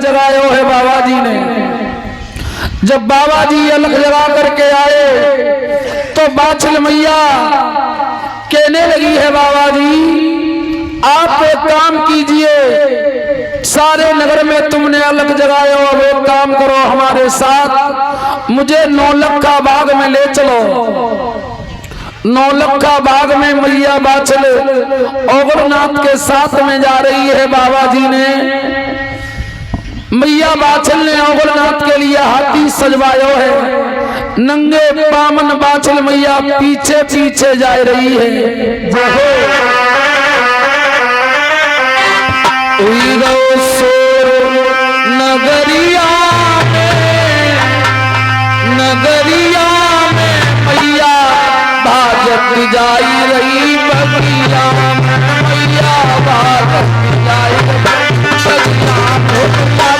जगायो है बाबा जी ने। जब बाबा जी अलग जगा करके आए तो बाछल मैया कहने लगी है बाबा जी आप एक काम कीजिए, सारे नगर में तुमने अलग जगाए हो, अब एक काम करो हमारे साथ, मुझे नौलखा बाग में ले चलो। नौलखा बाग में मैया बाछल ओगरनाथ के साथ में जा रही है। बाबा जी ने मैया बाछल ने ओगरनाथ के लिए हाथी सजवायो है। नंगे पामन बाछल मैया पीछे पीछे जा रही है। नगरिया में मैया भाजत जाई रही बगिया में, मैया भाजत जाई रही बगिया में,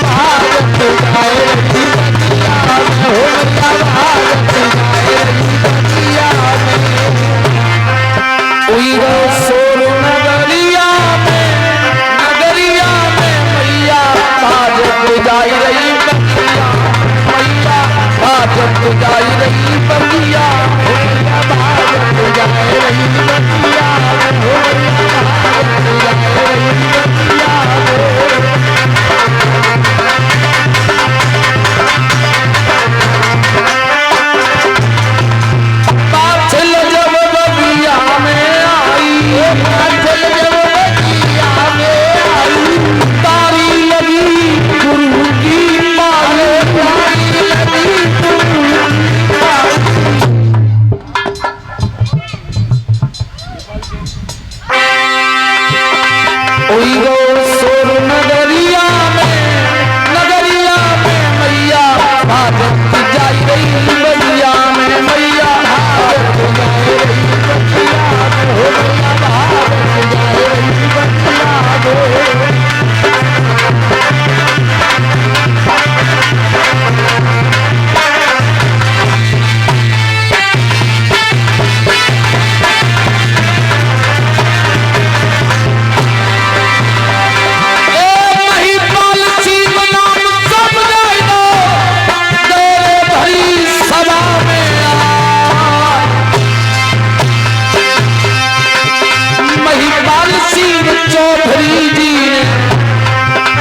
भाजत जाई रही बगिया में, भाजत जाई रही बगिया में। सोर नगरिया में मैया भाजत जाई रही बगिया, मैया भाजत जाई रही बगिया, भाजत जाई रही बगिया, भाजत जाई रही बगिया। बाछल जब बगिया में आई, बाछल जब बगिया में आई, तारी लगी गुरु की माले, तारी लगी गुरु की माले। सोर नगरिया में मैया भाजत जाई रही बगिया में, मैया भाजत जाई रही बगिया में, मैया भाजत जाई रही बगिया में। चौधरी जी ने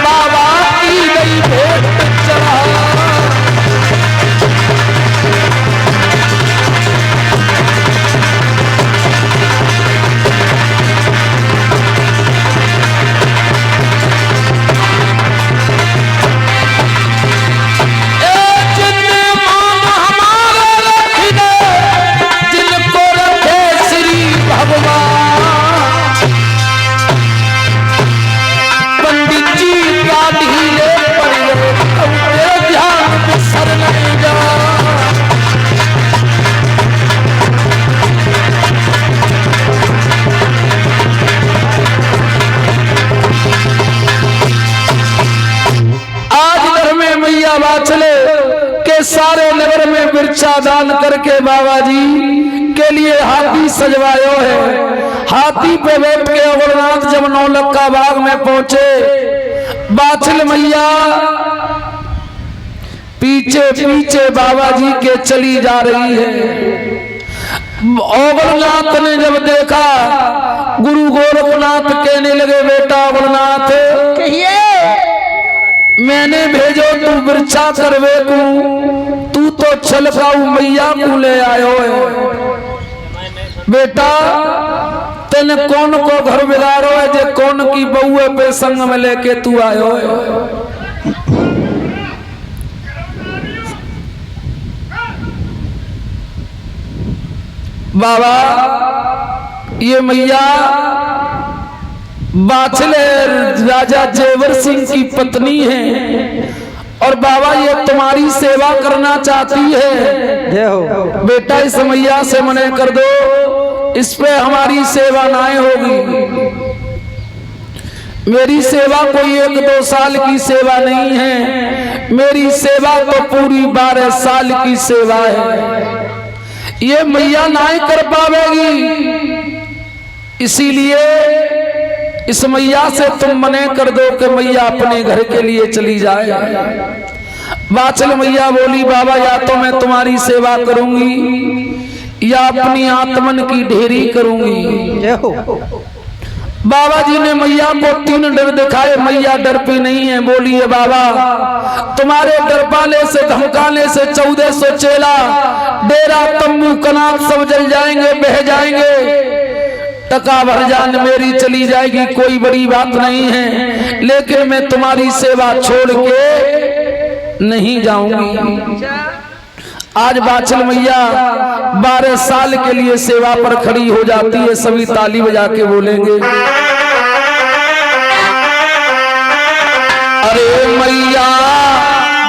बाबा की गई भेंट चढ़ा। जिनने मान हमारा रख दे, जिनको रखे श्री भगवान, ढीले पड़ गए ध्यान बिसर नहीं जा। आज घर में मैया बाछले के सारे नगर में बिरछा दान करके बाबा जी के लिए हाथी सजवायो है। हाथी पे बैठ के अमरनाथ जब नौलखा बाग में पहुंचे, बाछल मैया पीछे पीछे बाबा जी के चली जा रही है। ओगरनाथ ने जब देखा, गुरु गोरखनाथ कहने लगे बेटा ओगरनाथ कहिए, मैंने भेजो तू बिरछा करवे तू तो छलकाऊ मैया को ले आयो है। बेटा तेने कौन को घर बिगाड़ो है, जे कौन की बउए पे संग में लेके तू आयो है। बाबा ये मैया बाछले राजा जेवर सिंह की पत्नी है और बाबा ये तुम्हारी सेवा करना चाहती है। बेटा इस मैया से मने कर दो, इस पे हमारी सेवा नाए होगी। मेरी सेवा कोई 1-2 साल की सेवा नहीं है, मेरी सेवा तो पूरी 12 साल की सेवा है। ये मैया नाए कर पावेगी, इसीलिए इस मैया से तुम मने कर दो कि मैया अपने घर के लिए चली जाए। बाचल मैया बोली बाबा या तो मैं तुम्हारी सेवा करूंगी या अपनी आत्मन की ढेरी करूंगी। बाबा जी ने मैया को 3 डर दिखाए। मैया डरती नहीं है, बोली है बाबा तुम्हारे डरपाने से धमकाने से 1400 चेला डेरा तंबू कनात सब जल जाएंगे, बह जाएंगे, टका भर जान मेरी चली जाएगी, कोई बड़ी बात नहीं है, लेकिन मैं तुम्हारी सेवा छोड़ के नहीं जाऊंगी। आज बाचल मैया 12 साल के लिए सेवा पर खड़ी हो जाती है। सभी ताली बजा के बोलेंगे अरे मैया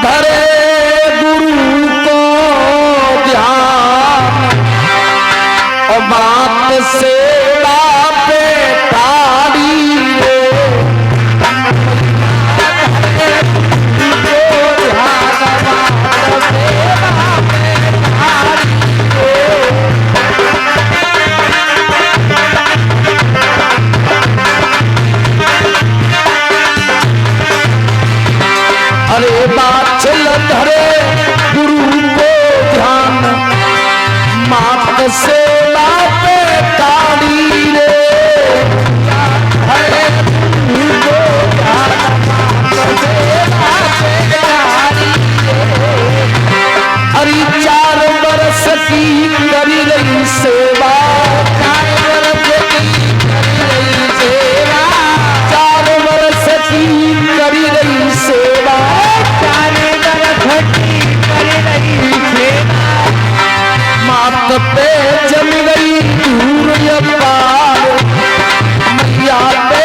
धरे गुरु को ध्यान और बात से पे जम गई दूर अपार, मैया पे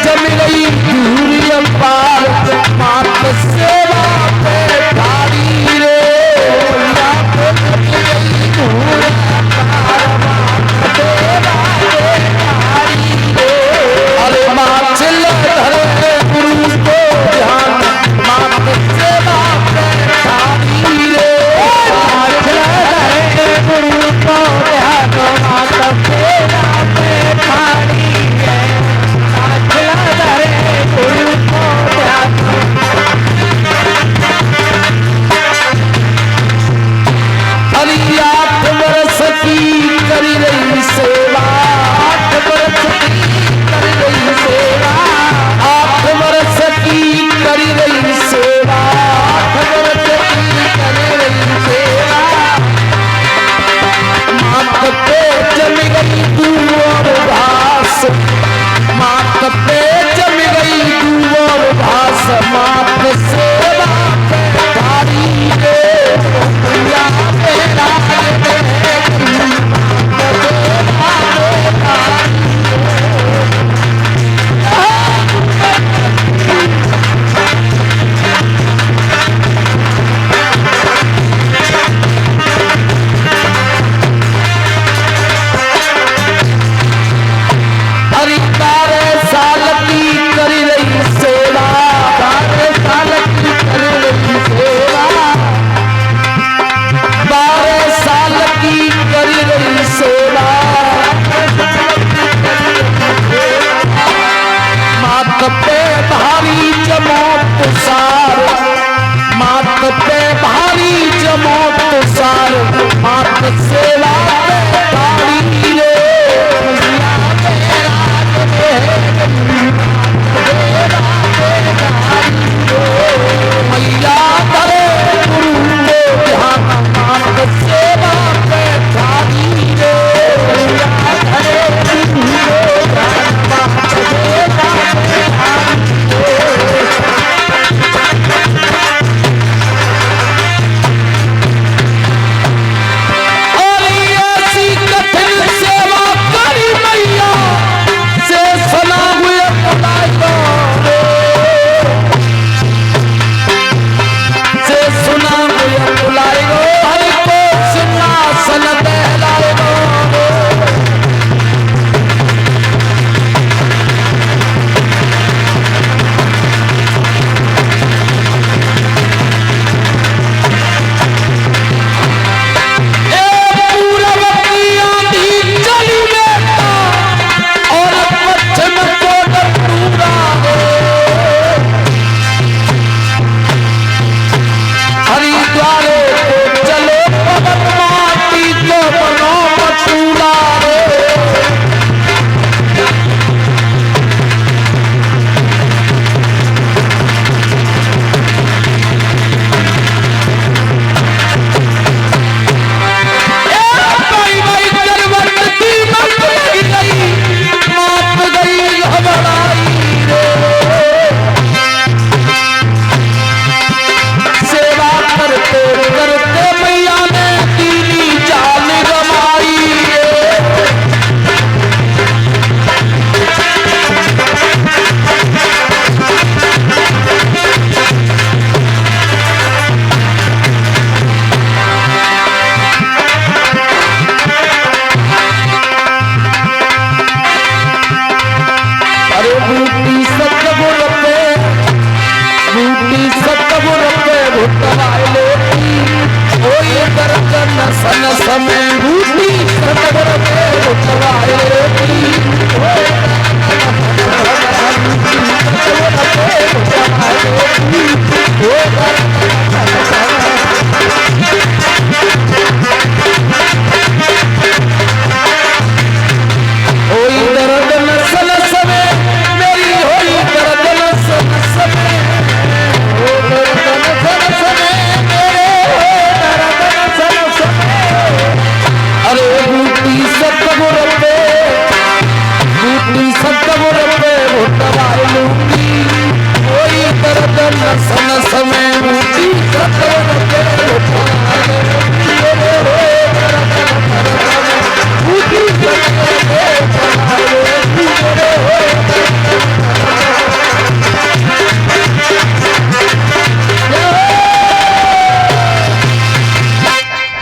जम गई दूर अपार, मात सेवा पे ठाड़ी रे, मैया पे जम गई दूर अपार, मात सेवा पे ठाड़ी रे। अरे माँ चिल धरे गुरु को ध्यान, मात सेवा पे ठाड़ी रे, गुरु को ध्यान मात सेवा पे ठाड़ी है, गुरु को ध्यान। अरे 8 वर्ष की करी रही सेवा, 8 वर्ष की करी रही सेवा, 8 वर्ष की करी रही सेवा, 8 वर्ष की करी रही सेवा। मात पे जम गई दूर और घास, मात पे जम गई दूर और घास, मात सेवा पे ठाड़ी रे, मैया मेरा सेवा पे ठाड़ी रे, मैया धरे गुरु को ध्यान, मात सेवा पे ठाड़ी रे, मैया धरे गुरु को ध्यान, मात सेवा पे ठाड़ी रे। और होई दर्द नस नस में मेरी, होई दर्द नस नस में, हो दर्द नस नस में मेरे, हो दर्द नस नस में। अरे बूटी सतगुर पे, बूटी सतगुर पे वो दवाई लूंगी, होई दर्द नस नस में बूटी सतगुर पे वो दवाई लूंगी, हो दर्द नस नस में बूटी सतगुर पे दवाई लूंगी,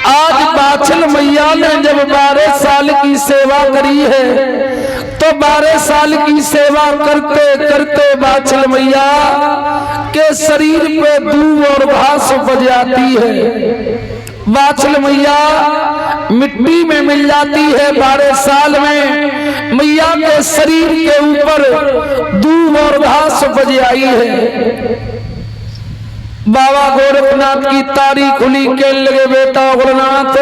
आज बाछल मैया ने जब 12 साल की सेवा करी है तो 12 साल की सेवा करते करते बाछल मैया के शरीर पे दूब और घास उपज जाती है। बाछल मैया मिट्टी में मिल जाती है। 12 साल में मैया के शरीर के ऊपर दूब और घास उपज आई है। बाबा गोरखनाथ की तारी खुली के लगे बेटा गोरखनाथ,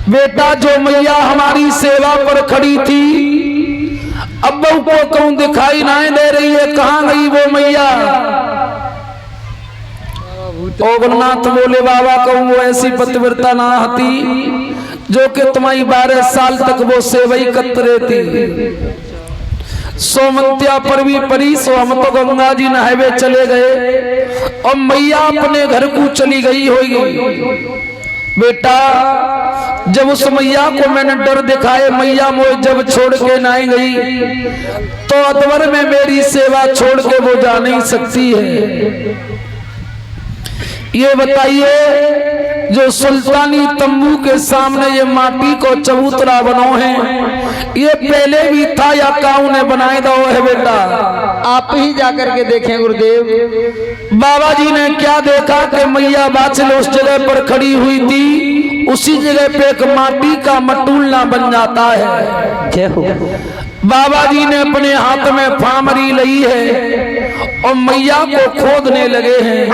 बेटा जो मैया हमारी सेवा पर खड़ी थी अब्बू को कहूं दिखाई नहीं दे रही है, कहां गई वो मैया? गोरखनाथ बोले बाबा कहूं वो ऐसी पतिव्रता ना हती जो कि तुम्हारी 12 साल तक वो सेवा ही करते थी। सोमंत्या पर भी परी, सो हम तो गंगा जी नहावे चले गए और मैया अपने घर को चली गई होगी। बेटा जब उस मैया को मैंने डर दिखाए, मैया मोह जब छोड़ के ना गई तो अदवर में मेरी सेवा छोड़ के वो जा नहीं सकती है। ये बताइए जो सुल्तानी तंबू के सामने ये माटी को चबूतरा बनो है, ये पहले भी था या काऊ ने बनाए दो है? बेटा आप ही जाकर के देखें गुरुदेव। बाबा जी ने क्या देखा कि मैया बाछल उस जगह पर खड़ी हुई थी, उसी जगह पे एक माटी का मटूलना बन जाता है। जय हो। बाबा जी ने अपने हाथ में फामरी ली है और मैया को खोदने लगे हैं।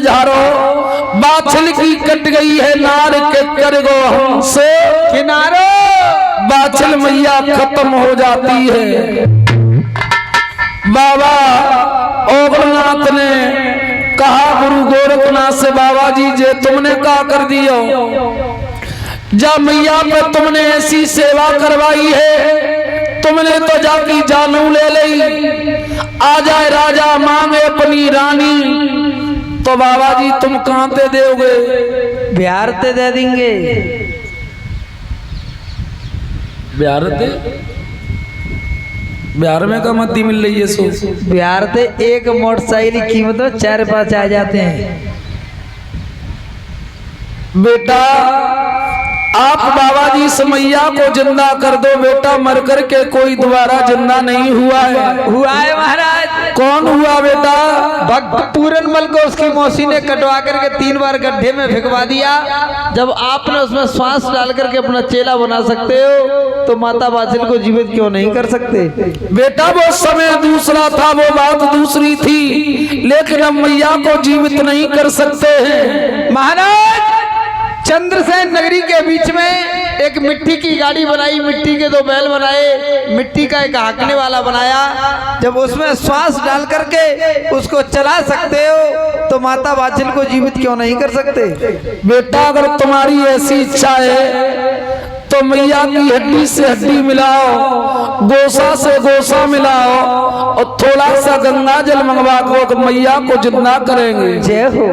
झारो, बाछल की कट गई है नार के कर गो हमसे किनारो। बाछल मैया खत्म हो जाती है। बाबा ओगलनाथ ने कहा गुरु गोरखनाथ से, बाबा जी जे तुमने क्या कर दियो, जा मैया पे तुमने ऐसी सेवा करवाई है, तुमने तो जाकी जानू ले ली, आ जाए राजा मांगे अपनी रानी, तो बाबा जी तुम कहां पे दोगे? बिहार ते दे देंगे। बिहार दे, बिहार में का मद्दी मिल रही है सो। बिहार ते एक मोटरसाइकिल की कीमत में 4-5 आ जाते हैं। बेटा आप बाबा जी समैया को जिंदा कर दो बेटा, मर कर के कोई दोबारा जिंदा नहीं हुआ है। हुआ है महाराज। कौन हुआ बेटा? भक्त पूरनमल को उसकी मौसी ने कटवा करके 3 बार गड्ढे में फेंकवा दिया। जब आपने उसमें श्वास डाल करके अपना चेला बना सकते हो, तो माता बाछिल को जीवित क्यों नहीं कर सकते? बेटा वो समय दूसरा था, वो बात दूसरी थी, लेकिन हम मैया को जीवित नहीं कर सकते हैं। महाराज चंद्रसेन नगरी के बीच में एक मिट्टी की गाड़ी बनाई, मिट्टी के 2 बैल बनाए, मिट्टी का एक हाँकने वाला बनाया। जब उसमें श्वास डाल करके उसको चला सकते हो, तो माता बाछिल को जीवित क्यों नहीं कर सकते? बेटा अगर तुम्हारी ऐसी इच्छा है तो मैया की हड्डी से हड्डी मिलाओ, गोसा से गोसा मिलाओ, और थोड़ा सा गंगा जल मंगवा को मैया को जिंदा करेंगे। जय हो।